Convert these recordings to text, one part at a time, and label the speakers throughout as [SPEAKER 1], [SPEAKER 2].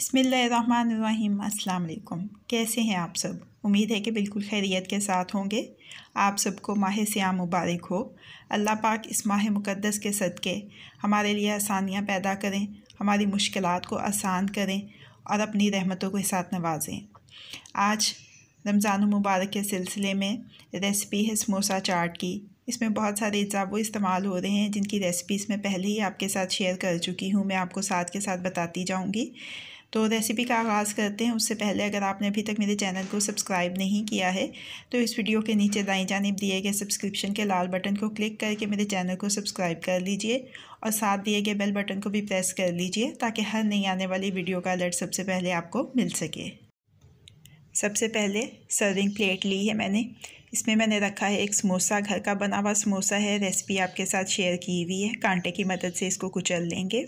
[SPEAKER 1] बिस्मिल्लाहिर्रहमानिर्रहीम। अस्सलाम वालेकुम। कैसे हैं आप सब? उम्मीद है कि बिल्कुल खैरियत के साथ होंगे। आप सबको माह सियाम मुबारक हो। अल्लाह पाक इस माह मुक़द्दस के सदक़े हमारे लिए आसानियाँ पैदा करें, हमारी मुश्किलात को आसान करें और अपनी रहमतों के साथ नवाजें। आज रमज़ान मुबारक के सिलसिले में रेसिपी है समोसा चाट की। इसमें बहुत सारे अज्जा वो इस्तेमाल हो रहे हैं जिनकी रेसिपी इसमें पहले ही आपके साथ शेयर कर चुकी हूँ। मैं आपको साथ के साथ बताती जाऊँगी। तो रेसिपी का आगाज़ करते हैं। उससे पहले अगर आपने अभी तक मेरे चैनल को सब्सक्राइब नहीं किया है तो इस वीडियो के नीचे दाईं जानिब दिए गए सब्सक्रिप्शन के लाल बटन को क्लिक करके मेरे चैनल को सब्सक्राइब कर लीजिए और साथ दिए गए बेल बटन को भी प्रेस कर लीजिए ताकि हर नई आने वाली वीडियो का अलर्ट सबसे पहले आपको मिल सके। सबसे पहले सर्विंग प्लेट ली है मैंने। इसमें मैंने रखा है एक समोसा, घर का बना हुआ समोसा है। रेसिपी आपके साथ शेयर की हुई है। कांटे की मदद से इसको कुचल लेंगे।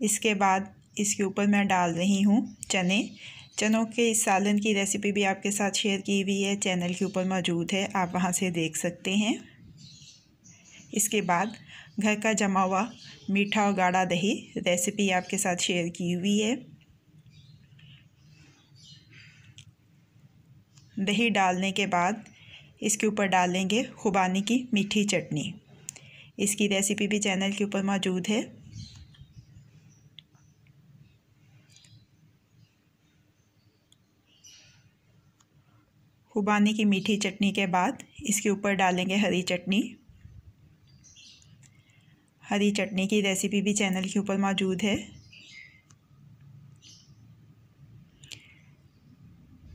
[SPEAKER 1] इसके बाद इसके ऊपर मैं डाल रही हूँ चनों के इस सालन की रेसिपी भी आपके साथ शेयर की हुई है, चैनल के ऊपर मौजूद है, आप वहाँ से देख सकते हैं। इसके बाद घर का जमा हुआ मीठा और गाढ़ा दही, रेसिपी आपके साथ शेयर की हुई है। दही डालने के बाद इसके ऊपर डालेंगे खुबानी की मीठी चटनी। इसकी रेसिपी भी चैनल के ऊपर मौजूद है। खुबानी की मीठी चटनी के बाद इसके ऊपर डालेंगे हरी चटनी। हरी चटनी की रेसिपी भी चैनल के ऊपर मौजूद है।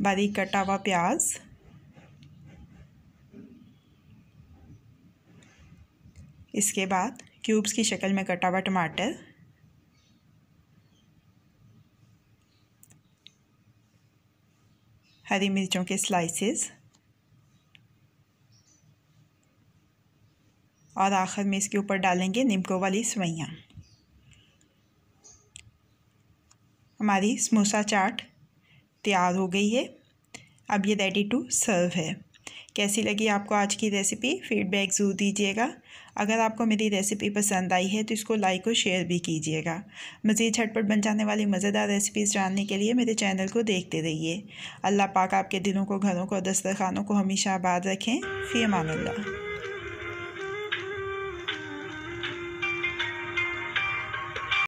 [SPEAKER 1] बारीक कटा हुआ प्याज, इसके बाद क्यूब्स की शक्ल में कटा हुआ टमाटर, हरी मिर्चों के स्लाइसेस और आखिर में इसके ऊपर डालेंगे नींबू वाली सवैयाँ। हमारी समोसा चाट तैयार हो गई है। अब ये रेडी टू सर्व है। कैसी लगी आपको आज की रेसिपी? फीडबैक ज़रूर दीजिएगा। अगर आपको मेरी रेसिपी पसंद आई है तो इसको लाइक और शेयर भी कीजिएगा। मज़ीद झटपट बन जाने वाली मज़ेदार रेसिपीज़ जानने के लिए मेरे चैनल को देखते रहिए। अल्लाह पाक आपके दिलों को, घरों को, दस्तरखानों को हमेशा आबाद रखें। फ़ी अमान अल्लाह।